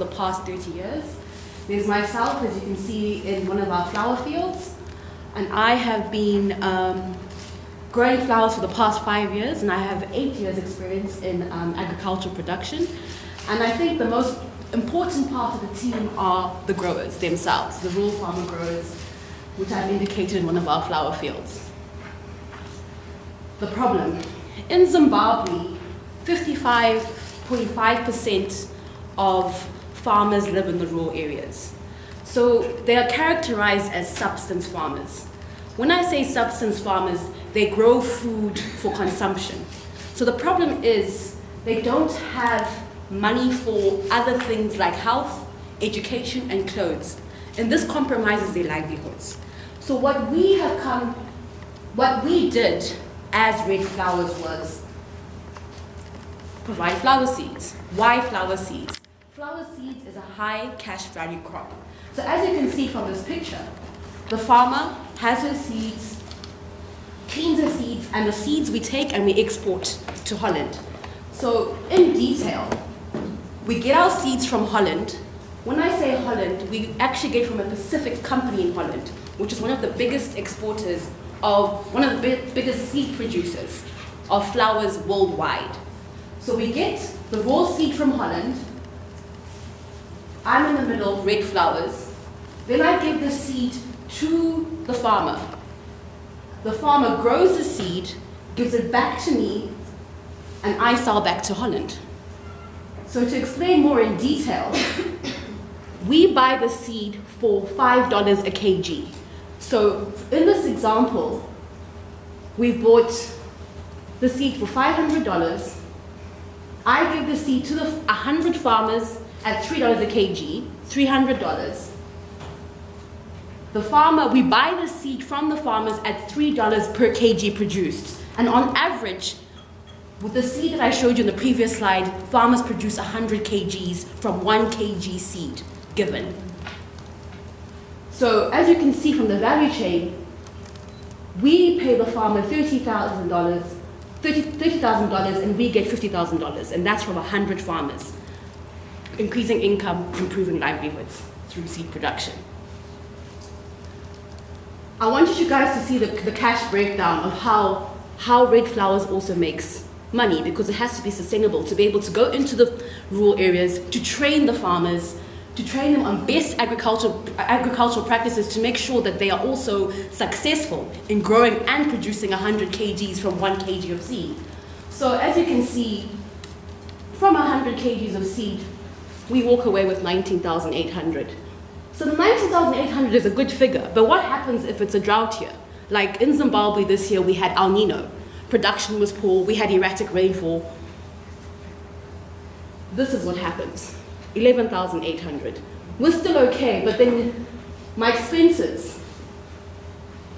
for the past 30 years. There's myself, as you can see, in one of our flower fields. And I have been growing flowers for the past 5 years, and I have 8 years experience in agricultural production. And I think the most important part of the team are the growers themselves, the rural farmer growers, which I've indicated in one of our flower fields. The problem. In Zimbabwe, 55.5% of farmers live in the rural areas. So they are characterized as subsistence farmers. When I say subsistence farmers, they grow food for consumption. So the problem is they don't have money for other things like health, education, and clothes. And this compromises their livelihoods. So what we did as Red Flowers was provide flower seeds. Why flower seeds? Flower seeds is a high cash value crop. So as you can see from this picture, the farmer has her seeds, cleans her seeds, and the seeds we take and we export to Holland. So in detail, we get our seeds from Holland. When I say Holland, we actually get from a Pacific company in Holland, which is one of the biggest exporters one of the biggest seed producers of flowers worldwide. So we get the raw seed from Holland. I'm in the middle, Red Flowers. Then I give the seed to the farmer. The farmer grows the seed, gives it back to me, and I sell back to Holland. So to explain more in detail, we buy the seed for $5 a kg. So in this example, we bought the seed for $500. I give the seed to 100 farmers at $3 a kg, $300. The farmer, we buy the seed from the farmers at $3 per kg produced. And on average, with the seed that I showed you in the previous slide, farmers produce 100 kgs from 1 kg seed given. So as you can see from the value chain, we pay the farmer $30,000 and we get $50,000, and that's from 100 farmers. Increasing income, improving livelihoods through seed production. I wanted you guys to see the cash breakdown of how Red Flowers also makes money, because it has to be sustainable to be able to go into the rural areas, to train the farmers, to train them on best agricultural practices to make sure that they are also successful in growing and producing 100 kgs from 1 kg of seed. So as you can see, from 100 kgs of seed, we walk away with 19,800. So the 19,800 is a good figure, but what happens if it's a drought year? Like in Zimbabwe this year, we had El Nino. Production was poor, we had erratic rainfall. This is what happens, 11,800. We're still okay, but then my expenses,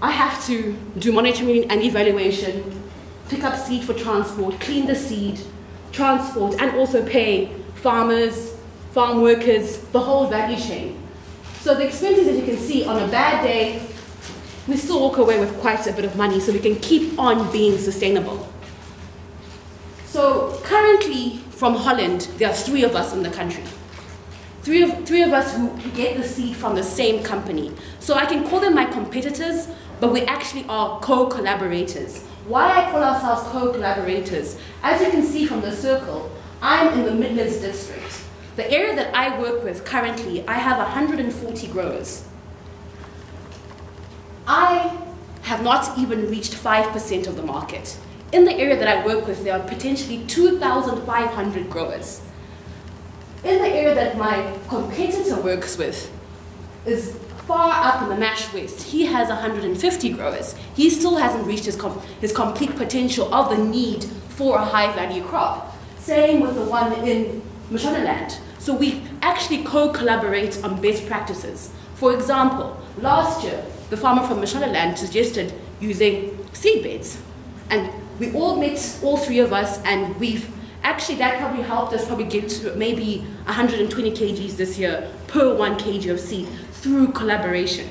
I have to do monitoring and evaluation, pick up seed for transport, clean the seed, transport, and also pay farmers, farm workers, the whole value chain. So the expenses, as you can see, on a bad day, we still walk away with quite a bit of money so we can keep on being sustainable. So currently from Holland, there are 3 of us in the country. Three of us who get the seed from the same company. So I can call them my competitors, but we actually are co-collaborators. Why I call ourselves co-collaborators? As you can see from the circle, I'm in the Midlands district. The area that I work with currently, I have 140 growers. I have not even reached 5% of the market. In the area that I work with, there are potentially 2,500 growers. In the area that my competitor works with is far up in the Mash West. He has 150 growers. He still hasn't reached his complete potential of the need for a high value crop. Same with the one in Mashonaland. So we actually co-collaborate on best practices. For example, last year, the farmer from Mashonaland suggested using seed beds. And we all met, all 3 of us, and that probably helped us get to maybe 120 kgs this year per 1 kg of seed through collaboration.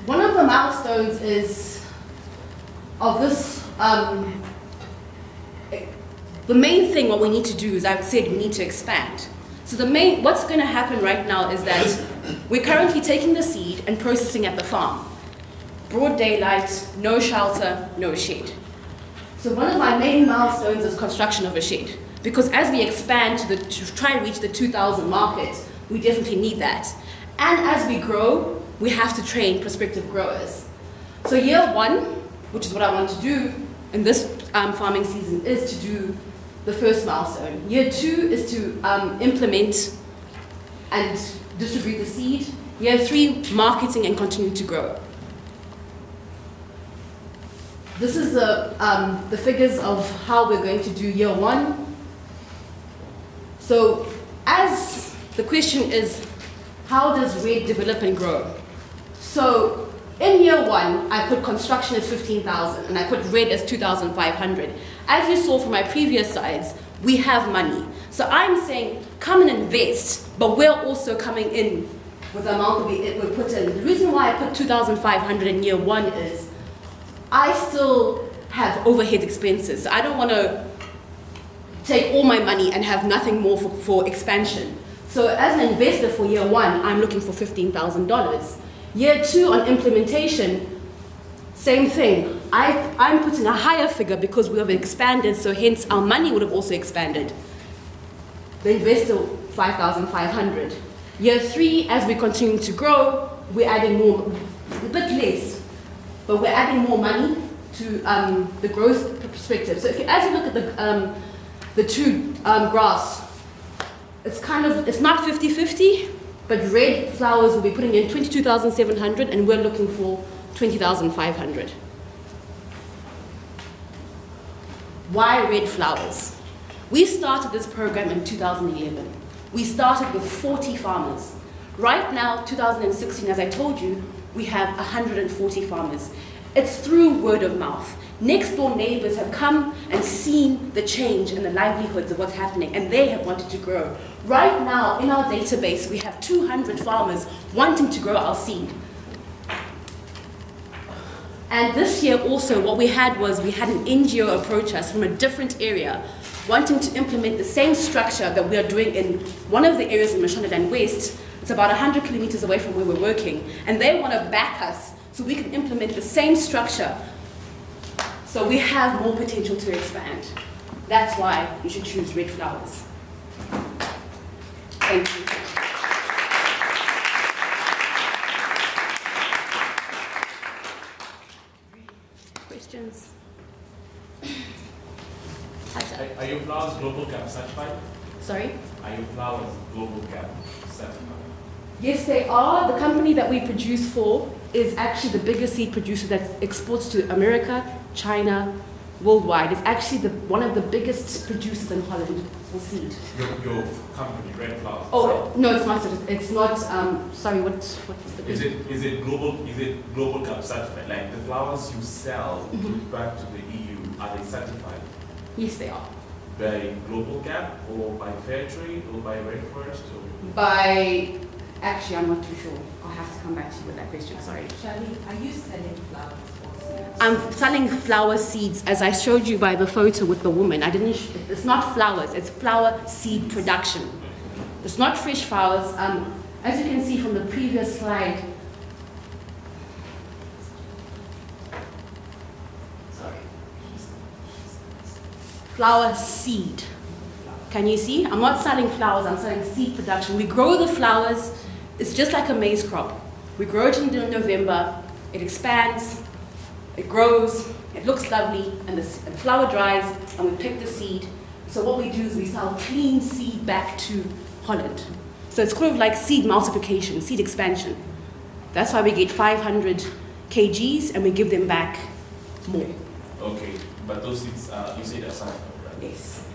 One of the milestones of this the main thing, what we need to do is, I've said we need to expand. So what's going to happen right now is that we're currently taking the seed and processing at the farm. Broad daylight, no shelter, no shade. So one of my main milestones is construction of a shed. Because as we expand to try and reach the 2,000 market, we definitely need that. And as we grow, we have to train prospective growers. So year one, which is what I want to do in this farming season, is to do the first milestone. Year two is to implement and distribute the seed. Year three, marketing and continue to grow. This is the figures of how we're going to do year one. So as the question is, how does red develop and grow? So in year one, I put construction as 15,000 and I put red as 2,500. As you saw from my previous slides, we have money. So I'm saying, come and invest, but we're also coming in with the amount that we put in. The reason why I put 2,500 in year one is, I still have overhead expenses. So I don't want to take all my money and have nothing more for expansion. So as an investor for year one, I'm looking for $15,000. Year two on implementation, same thing. I'm putting a higher figure because we have expanded, so hence our money would have also expanded. The investor, 5,500. Year three, as we continue to grow, we're adding more, a bit less, but we're adding more money to the growth perspective. So as you look at the two graphs, it's not 50-50, but red flowers will be putting in 22,700 and we're looking for 20,500. Why red flowers? We started this program in 2011. We started with 40 farmers. Right now, 2016, as I told you, we have 140 farmers. It's through word of mouth. Next door neighbors have come and seen the change in the livelihoods of what's happening, and they have wanted to grow. Right now, in our database, we have 200 farmers wanting to grow our seed. And this year also, what we had was, we had an NGO approach us from a different area, wanting to implement the same structure that we are doing in one of the areas in Mashonaland West. It's about 100 kilometers away from where we're working. And they want to back us so we can implement the same structure. So we have more potential to expand. That's why you should choose red flowers. Thank you. Questions? Are your flowers Global Gap certified? Sorry? Are your flowers Global Gap certified? Yes, they are. The company that we produce for is actually the biggest seed producer that exports to America, China, worldwide. It's actually one of the biggest producers in Holland for seed. Your company, Red Flowers. Oh no, it's not. It's not. Sorry, what's the? Is it global Gap certified? Like the flowers you sell back to the EU, are they certified? Yes, they are. By Global Gap or by Fair Trade or by Red Forest? Or? By, actually, I'm not too sure. I'll have to come back to you with that question. Sorry. Charlene, are you selling flowers or seeds? I'm selling flower seeds, as I showed you by the photo with the woman. It's not flowers, it's flower seed production. It's not fresh flowers. As you can see from the previous slide, sorry, flower seed. Can you see? I'm not selling flowers, I'm selling seed production. We grow the flowers, it's just like a maize crop. We grow it in November, it expands, it grows, it looks lovely, and the flower dries, and we pick the seed. So what we do is we sell clean seed back to Holland. So it's kind of like seed multiplication, seed expansion. That's why we get 500 kgs and we give them back more. Okay, but those seeds, you say they're certified, right? Yes.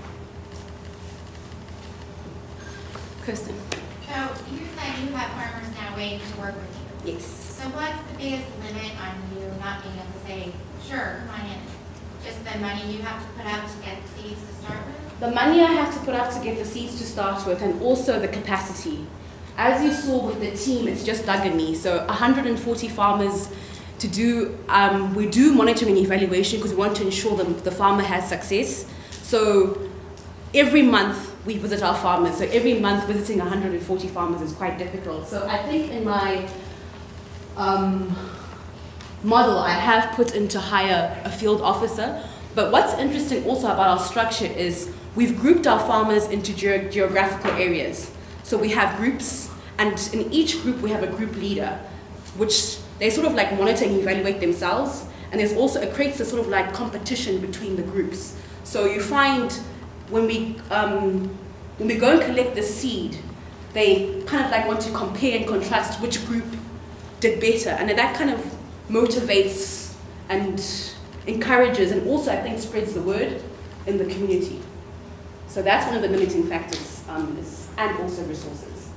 Kirsten. So you said you have farmers now waiting to work with you. Yes. So what's the biggest limit on you not being able to say, sure, come on in? Just the money you have to put out to get the seeds to start with? The money I have to put out to get the seeds to start with, and also the capacity. As you saw with the team, it's just Doug and me. So 140 farmers to do, we do monitoring and evaluation because we want to ensure that the farmer has success. So every month we visit our farmers. So every month visiting 140 farmers is quite difficult. So I think in my model I have put in to hire a field officer. But what's interesting also about our structure is we've grouped our farmers into geographical areas. So we have groups, and in each group we have a group leader, which they sort of like monitor and evaluate themselves. And there's also, it creates a sort of like competition between the groups. So you find when we go and collect the seed, they kind of like want to compare and contrast which group did better. And that kind of motivates and encourages, and also I think spreads the word in the community. So that's one of the limiting factors, and also resources.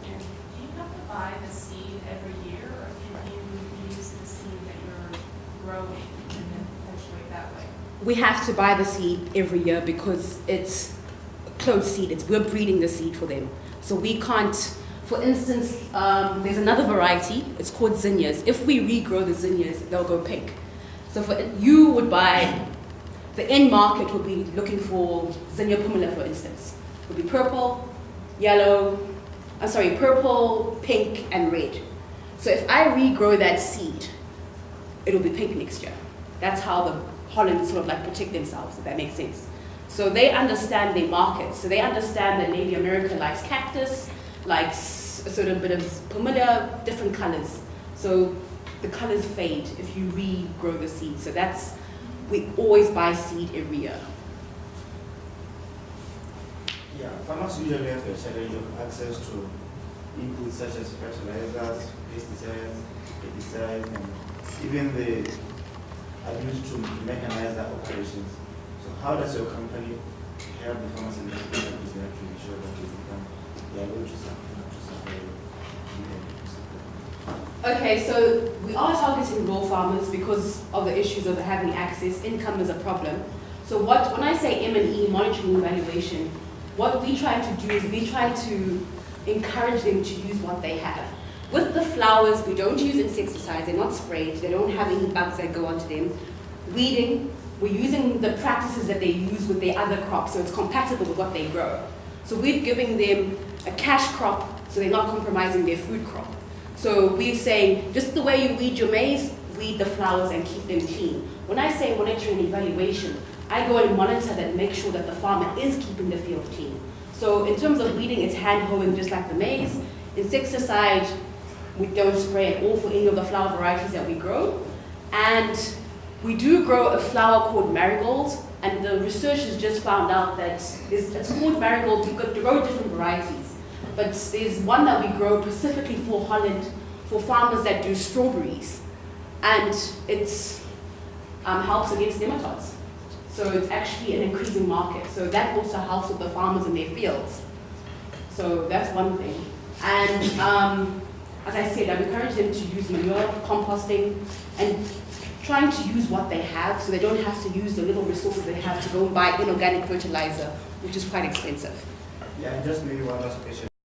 Do you have to buy the seed every year, or can you use the seed that you're growing and then perpetuate that way? We have to buy the seed every year because it's closed seed. We're breeding the seed for them. So we can't, for instance, there's another variety, it's called zinnias. If we regrow the zinnias, they'll go pink. So you would buy, the end market would be looking for zinnia pumila, for instance. It would be purple, yellow, purple, pink, and red. So if I regrow that seed, it'll be pink next year. That's how the Hollands sort of like protect themselves, if that makes sense. So they understand their markets. So they understand that maybe America likes cactus, likes a certain bit of pumila, different colors. So the colors fade if you regrow the seed. So we always buy seed every year. Yeah, farmers usually have the challenge of access to inputs such as fertilizers, pesticides, herbicides, and even the ability to mechanize their operations. So how does your company help the farmers in this area to ensure that they are able to supply? Okay, so we are targeting rural farmers because of the issues of having access. Income is a problem. So when I say M&E, monitoring and evaluation, what we try to do is we try to encourage them to use what they have. With the flowers, we don't use insecticides, they're not sprayed, they don't have any bugs that go onto them. Weeding, we're using the practices that they use with their other crops, so it's compatible with what they grow. So we're giving them a cash crop, so they're not compromising their food crop. So we're saying, just the way you weed your maize, weed the flowers and keep them clean. When I say monitoring and evaluation, I go and monitor that, make sure that the farmer is keeping the field clean. So in terms of weeding, it's hand hoeing just like the maize. Insecticide, we don't spray at all for any of the flower varieties that we grow. And we do grow a flower called marigold, and the researchers just found out that it's called marigold. We grow different varieties. But there's one that we grow specifically for Holland, for farmers that do strawberries. And it helps against nematodes. So it's actually an increasing market. So that also helps with the farmers in their fields. So that's one thing. And as I said, I encourage them to use manure, composting, and trying to use what they have so they don't have to use the little resources they have to go and buy inorganic fertilizer, which is quite expensive. Yeah, and just maybe one last question.